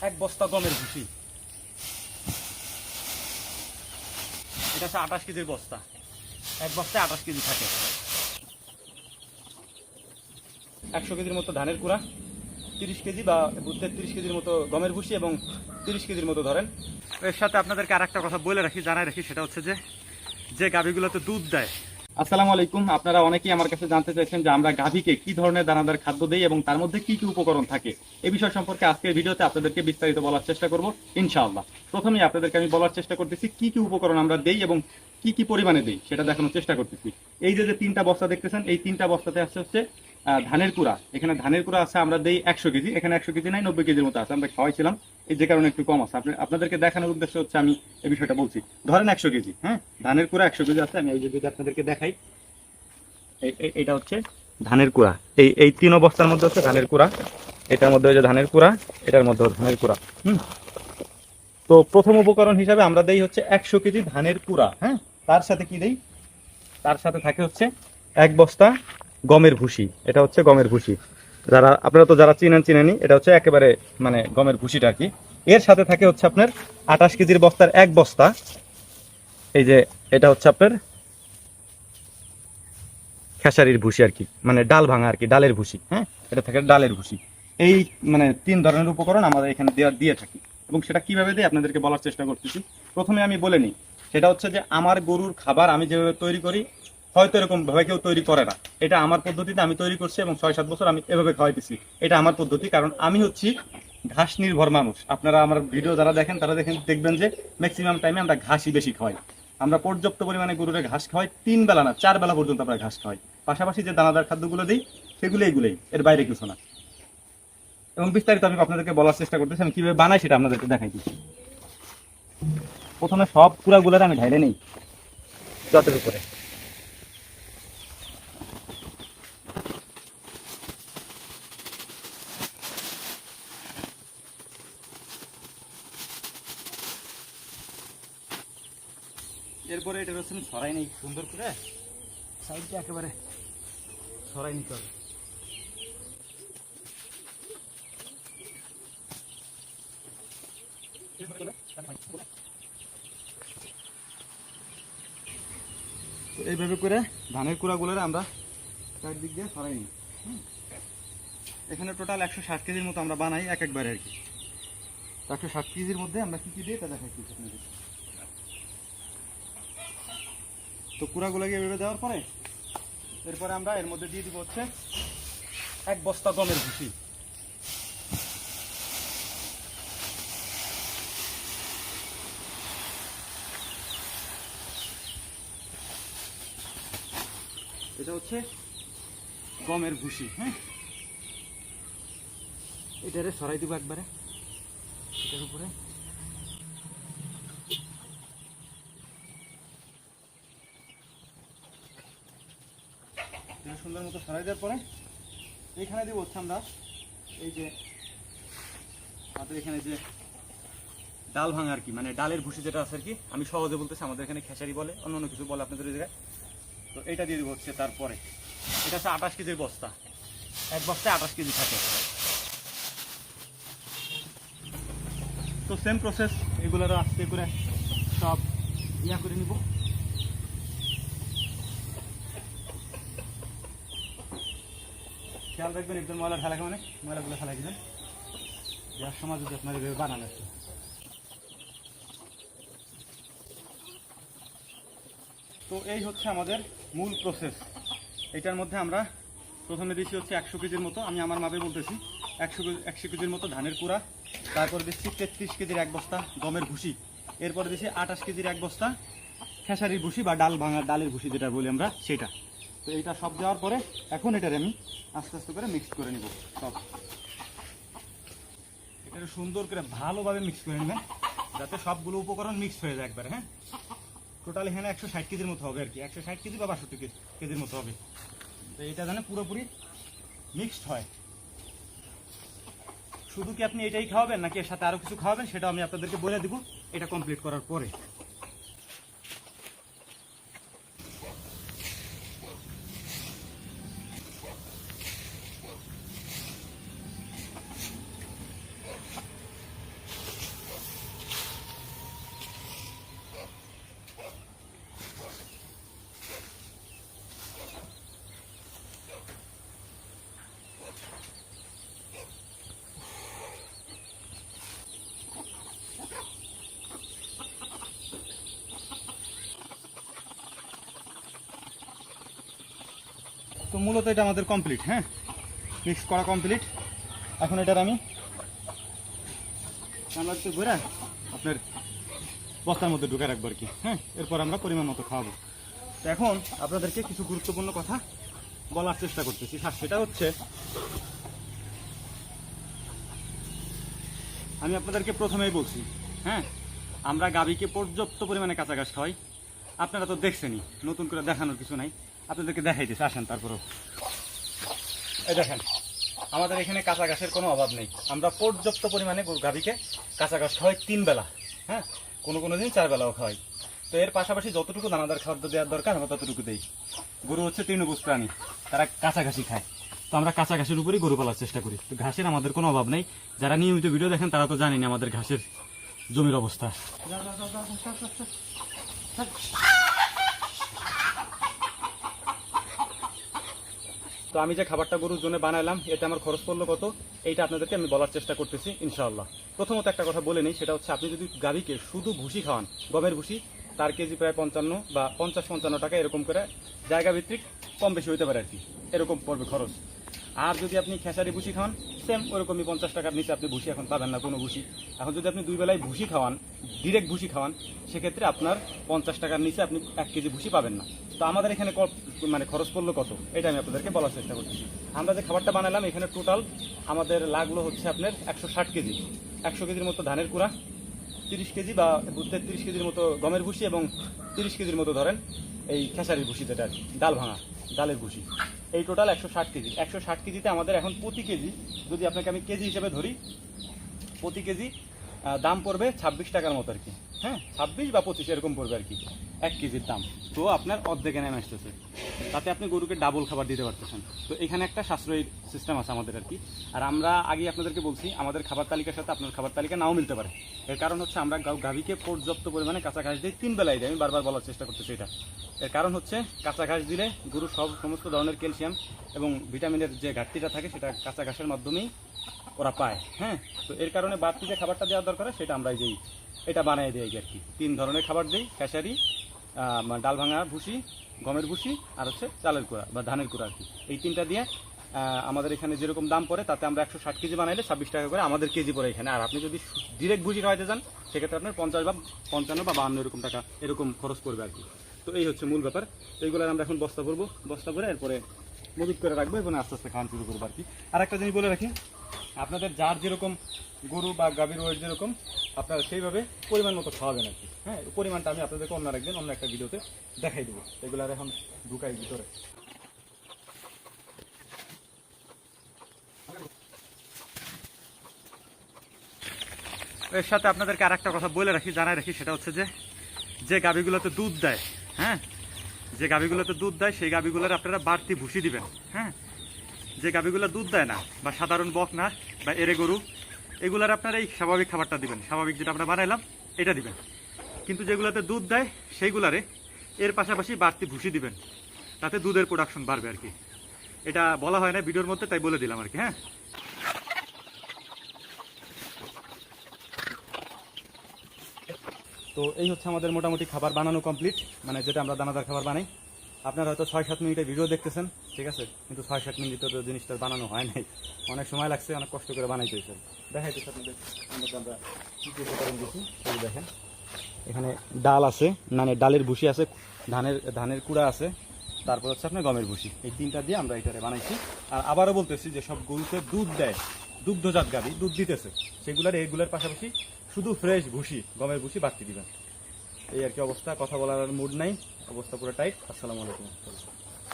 এক বস্তা গমের ভুসি। এটা হচ্ছে 28 কেজির বস্তা। এক বস্তায় 28 কেজি থাকে। 100 কেজির মতো ধানের কুড়া, 30 কেজি বা 33 কেজির মতো গমের ভুসি এবং 30 কেজির মতো ধরেন। এর সাথে আপনাদেরকে আর একটা কথা বলে রাখি, জানাই রাখি, সেটা হচ্ছে যে গাভীগুলোতে দুধ দেয়। আসসালামু আলাইকুম। আপনারা অনেকেই আমার কাছে জানতে চাইছেন যে আমরা গাভীকে কি ধরনের দানাদার খাদ্য দেই এবং তার মধ্যে কি কি উপকরণ থাকে। এই বিষয় সম্পর্কে আজকের ভিডিওতে আপনাদেরকে বিস্তারিত বলার চেষ্টা করব ইনশাআল্লাহ। প্রথমেই আপনাদেরকে আমি বলার চেষ্টা করতেছি কি কি উপকরণ আমরা দেই এবং কি কি পরিমাণে দেই সেটা দেখানোর চেষ্টা করতেছি। এই যে 3টা বস্তা দেখতেছেন, এই 3টা বস্তাতে হচ্ছে ধানের কুড়া। এখানে ধানের কুড়া আছে আমরা দেই 100 কেজি। এখানে 100 কেজি নাই, 90 কেজির মতো আছে। আমরা খাওয়াইছিলাম, এই যে কারণে একটু কম আছে। আপনাদেরকে দেখানোর উদ্দেশ্য হচ্ছে আমি এই বিষয়টা বলছি। ধরেন 100 কেজি, হ্যাঁ, ধানের কুড়া 100 কেজি আছে। আমি এই যে যদি আপনাদেরকে দেখাই, এটা হচ্ছে ধানের কুড়া। এই 3 অবস্থার মধ্যে হচ্ছে ধানের কুড়া। এটার মধ্যে হচ্ছে ধানের কুড়া, এটার মধ্যে ধানের কুড়া। তো প্রথম উপকরণ হিসাবে আমরা দেই হচ্ছে 100 কেজি ধানের কুড়া। হ্যাঁ, তার সাথে কি দেই? তার সাথে থাকে হচ্ছে 1 বস্তা গমের ভুসি। এটা হচ্ছে গমের ভুসি। আপনারা তো যারা চিনেনি, এটা হচ্ছে একেবারে মানে গমের ভুসিটা আর কি। এর সাথে থাকে হচ্ছে আপনার 28 কেজির বস্তার 1 বস্তা। এই যে এটা হচ্ছে আপনার খেসারির ভুসি আর কি, মানে ডাল ভাঙা আর কি, ডালের ভুসি। হ্যাঁ, এটা থাকে ডালের ভুসি। এই মানে 3 ধরনের উপকরণ আমাদের এখানে দিয়ে থাকি। এবং সেটা কিভাবে দেয় আপনাদেরকে বলার চেষ্টা করতেছি। প্রথমে আমি বলে নিই, সেটা হচ্ছে যে আমার গরুর খাবার আমি যেভাবে তৈরি করি, হয়তো এরকম ভাবে কেউ তৈরি করে না। এটা আমার পদ্ধতিতে আমি তৈরি করছি এবং 6-7 বছর আমি এভাবে খাওয়াইতেছি। এটা আমার পদ্ধতি, কারণ আমি হচ্ছি ঘাস নির্ভর মানুষ। আপনারা আমার ভিডিও যারা দেখেন তারা দেখবেন যে ম্যাক্সিমাম টাইমে আমরা ঘাসই বেশি খাওয়াই। আমরা পর্যাপ্ত পরিমাণে গরুরে ঘাস খাওয়াই, 3 বেলা না 4 বেলা পর্যন্ত আমরা ঘাস খাওয়াই। পাশাপাশি যে দানাদার খাদ্যগুলো দিই সেগুলো এগুলোই, এর বাইরে কিছু না। এবং বিস্তারিত আমি আপনাদেরকে বলার চেষ্টা করতেছি, আমি কিভাবে বানাই সেটা আপনাদেরকে দেখাই দিচ্ছি। প্রথমে সব কুড়াগুলোর আমি ঢাইলে নেই যতের উপরে। এরপরে এটা হচ্ছে ছড়াই নেই সুন্দর করে, সাইডটা একেবারে ছড়াই নিতে হবে। এইভাবে করে ধানের কুড়াগুলো আমরা চারদিক দিয়ে ছড়াই নিই। এখানে টোটাল 160 কেজির মতো আমরা বানাই একবারে আর কি। 160 কেজির মধ্যে আমরা কি কি দিই তা দেখাচ্ছি আপনাদের। তো কুড়াগুলোকে এভাবে দেওয়ার পরে এরপরে আমরা এর মধ্যে দিয়ে দিব হচ্ছে 1 বস্তা গমের ভুসি। এটা হচ্ছে গমের ভুসি। হ্যাঁ, এটারে সরাই দিব একবারে এটার উপরে। সুন্দর মতো সরাই দেওয়ার পরে এইখানে দিব হচ্ছে আমরা এই যে আমাদের এখানে যে ডাল ভাঙা আর কি, মানে ডালের ভুসি যেটা আছে আর কি। আমি সহজে বলতেছি, আমাদের এখানে খেসারি বলে, অন্য কিছু বলে আপনাদের ওই জায়গায়। তো এটা দিয়ে দিব হচ্ছে। তারপরে এটা হচ্ছে 28 কেজির বস্তা। 1 বস্তায় 28 কেজি থাকে। তো সেম প্রসেস, এগুলোরও আস্তে করে সব ইয়া করে নিব। খেয়াল রাখবেন একদম ময়লা ফেলাকে, মানে ময়লাগুলো ফেলাই দিবেন যার সময় যদি আপনার এভাবে বানানো আছে। তো এই হচ্ছে আমাদের মূল প্রসেস। এটার মধ্যে আমরা প্রথমে দিচ্ছি হচ্ছে 100 কেজির মতো, আমি আমার মাপে বলতেছি, 100 কেজির মতো ধানের কুড়া। তারপরে দিচ্ছি 33 কেজির 1 বস্তা গমের ভুসি। এরপরে দিচ্ছি 28 কেজির 1 বস্তা খেসারির ভুসি বা ডাল ভাঙা ডালের ভুসি যেটা বলি আমরা, সেটা। তো এইটা সব দেওয়ার পরে এখন এটার আমি আস্তে আস্তে করে মিক্স করে নিব সব। এটা সুন্দর করে ভালোভাবে মিক্স করে নেবেন যাতে সবগুলো উপকরণ মিক্স হয়ে যায় একবারে। হ্যাঁ, টোটাল এখানে 160 কেজির মতো হবে আর কি, 160 কেজি বা 62 কেজির মতো হবে। তো এটা যেন পুরোপুরি মিক্সড হয়। শুধু কি আপনি এটাই খাওয়াবেন নাকি এর সাথে আরো কিছু খাওয়াবেন সেটা আমি আপনাদেরকে বলে দিব এটা কমপ্লিট করার পরে। মূলত এটা আমাদের কমপ্লিট, হ্যাঁ, মিক্স করা কমপ্লিট। এখন এটার আমি ঘুরে আপনার বস্তার মধ্যে ঢুকে রাখবো আর কি, হ্যাঁ। এরপর আমরা পরিমাণ মতো খাওয়াবো। তো এখন আপনাদেরকে কিছু গুরুত্বপূর্ণ কথা বলার চেষ্টা করতেছি। সেটা হচ্ছে, আমি আপনাদেরকে প্রথমেই বলছি, হ্যাঁ, আমরা গাভীকে পর্যাপ্ত পরিমাণে কাঁচা ঘাস খাওয়াই। আপনারা তো দেখছেনই, নতুন করে দেখানোর কিছু নাই, আপনাদেরকে দেখাইতেছে, আসেন। তারপরও এই দেখেন, আমাদের এখানে কাঁচা ঘাসের কোনো অভাব নেই। আমরা পর্যাপ্ত পরিমাণে গাভীকে কাঁচা ঘাস খাওয়াই 3 বেলা, হ্যাঁ, কোনো দিন 4 বেলাও খাওয়াই। তো এর পাশাপাশি যতটুকু দানাদার খাদ্য দেওয়ার দরকার আমরা ততটুকু দেই। গরু হচ্ছে তৃণভোজী প্রাণী, তারা কাঁচা ঘাসই খায়। তো আমরা কাঁচা ঘাসের উপরেই গরু পালার চেষ্টা করি। তো ঘাসের আমাদের কোনো অভাব নেই। যারা নিয়মিত ভিডিও দেখেন তারা তো জানেনি আমাদের ঘাসের জমির অবস্থা। তো আমি যে খাবারটা গরুর জন্য বানাইলাম, এতে আমার খরচ পড়লো কত, এইটা আপনাদেরকে আমি বলার চেষ্টা করতেছি ইনশাআল্লাহ। প্রথমত একটা কথা বলে নিই, সেটা হচ্ছে আপনি যদি গাভীকে শুধু ভুসি খাওয়ান, গমের ভুসি, তার কেজি প্রায় 55 বা 50-55 টাকা, এরকম করে জায়গা ভিত্তিক কম বেশি হইতে পারে আর কি, এরকম পড়বে খরচ। আর যদি আপনি খেসারি ভুসি খাওয়ান, সেম ওরকমই 50 টাকার নিচে আপনি ভুসি এখন পাবেন না কোনো ভুসি। এখন যদি আপনি 2 বেলায় ভুসি খাওয়ান, ডিরেক্ট ভুসি খাওয়ান, সেক্ষেত্রে আপনার 50 টাকার নিচে আপনি 1 কেজি ভুসি পাবেন না। তো আমাদের এখানে মানে খরচ পড়লো কত, এটা আমি আপনাদেরকে বলার চেষ্টা করছি। আমরা যে খাবারটা বানালাম, এখানে টোটাল আমাদের লাগলো হচ্ছে আপনার 160 কেজি। 100 কেজির মতো ধানের কুড়া, 30 কেজি বা 33 কেজির মতো গমের ভুসি, এবং 30 কেজির মতো ধরেন এই খেসারির ভুসি, যেটা ডাল ভাঙা ডালের ভুসি। এই টোটাল 160 কেজি। 160 কেজিতে আমাদের এখন প্রতি কেজি, যদি আপনাকে আমি কেজি হিসেবে ধরি, প্রতি কেজি দাম পড়বে 26 টাকার মতো আর কি, হ্যাঁ, 26 বা 25 এরকম পড়বে আর কি 1 কেজির দাম। তো আপনার অর্ধেকে নেমে আসতেছে, তাতে আপনি গরুকে ডাবল খাবার দিতে পারতেছেন। তো এখানে একটা সাশ্রয়ী সিস্টেম আছে আমাদের আর কি। আর আমরা আগে আপনাদেরকে বলছি, আমাদের খাবার তালিকার সাথে আপনার খাবার তালিকা নাও মিলতে পারে। এর কারণ হচ্ছে আমরা গাভীকে পর্যাপ্ত পরিমাণে কাঁচা ঘাস দিই, 3 বেলায় দিই। আমি বারবার বলার চেষ্টা করতেছি এটা। এর কারণ হচ্ছে, কাঁচা ঘাস দিলে গরু সমস্ত ধরনের ক্যালসিয়াম এবং ভিটামিনের যে ঘাটতিটা থাকে, সেটা কাঁচা ঘাসের মাধ্যমেই ওরা পায়, হ্যাঁ। তো এর কারণে বাড়তি যে খাবারটা দেওয়ার দরকার, সেটা আমরা যেই এটা বানিয়ে দিই আর কি। 3 ধরনের খাবার দিই, খেসারি, ডাল ভাঙা ভুসি, গমের ভুসি, আর হচ্ছে চালের কুড়া বা ধানের কুড়া আর কি। এই 3টা দিয়ে আমাদের এখানে যেরকম দাম পড়ে, তাতে আমরা 160 কেজি বানাইলে 26 টাকা করে আমাদের কেজি পড়ে এখানে। আর আপনি যদি ডিরেক্ট ভুসি খাওয়াইতে চান, সেক্ষেত্রে আপনার 50 বা 55 বা 52 এরকম টাকা এরকম খরচ পড়বে আর কি। তো এই হচ্ছে মূল ব্যাপার। তো এইগুলো আমরা এখন বস্তা ভরবো, বস্তা ভরে এরপরে মজুত করে রাখবো এবং আস্তে আস্তে খাওয়ান শুরু করবো আর কি। আর একটা জিনিস বলে রাখি, আপনাদের যার যেরকম গরু বা গাভীর ওয়েট যেরকম, আপনারা সেইভাবে পরিমাণ মতো খাওয়াবেন আর কি, হ্যাঁ। পরিমাণটা আমি আপনাদেরকে অন্য একদিন অন্য একটা ভিডিওতে দেখাই দেবো। এগুলো আর এখন ঢুকাই ভিতরে। এর সাথে আপনাদেরকে আর একটা কথা বলে রাখি, জানাই রাখি, সেটা হচ্ছে যে গাভীগুলোতে দুধ দেয়, হ্যাঁ, যে গাভীগুলোতে দুধ দেয়, সেই গাভীগুলোর আপনারা বাড়তি ভুসি দিবেন, হ্যাঁ। যে গাভীগুলো দুধ দেয় না, বা সাধারণ বক না বা এরে গরু, এগুলার আপনারা এই স্বাভাবিক খাবারটা দিবেন, স্বাভাবিক যেটা আমরা বানাইলাম এটা দিবেন। কিন্তু যেগুলোতে দুধ দেয়, সেইগুলারে এর পাশাপাশি বাড়তি ভুসি দিবেন, তাতে দুধের প্রোডাকশন বাড়বে আর কি। এটা বলা হয় না ভিডিওর মধ্যে, তাই বলে দিলাম আর কি, হ্যাঁ। তো এই হচ্ছে আমাদের মোটামুটি খাবার বানানো কমপ্লিট, মানে যেটা আমরা দানাদার খাবার বানাই। আপনারা হয়তো 6-7 মিনিটের ভিডিও দেখতেছেন, ঠিক আছে, কিন্তু 6-7 মিনিট তো জিনিসটা বানানো হয় নাই, অনেক সময় লাগছে, অনেক কষ্ট করে বানাইতে হয়েছে। দেখাইতেছি আপনাদের আমরা কী কী উপকরণ দিচ্ছি, এই দেখেন। এখানে ডাল আছে, মানে ডালের ভুসি আছে, ধানের কুড়া আছে, তারপর হচ্ছে আপনার গমের ভুসি। এই 3টা দিয়ে আমরা এটারে বানাইছি। আর আবারও বলতেছি, যে সব গরুতে দুধ দেয়, দুগ্ধজাত গাভী দুধ দিতেছে, এগুলোর পাশাপাশি শুধু ফ্রেশ ভুসি, গমের ভুসি বাড়তি দিবেন। এই আর কি অবস্থা, কথা বলার মুড নাই, অবস্থা পুরো টাইট। আসসালামু আলাইকুম।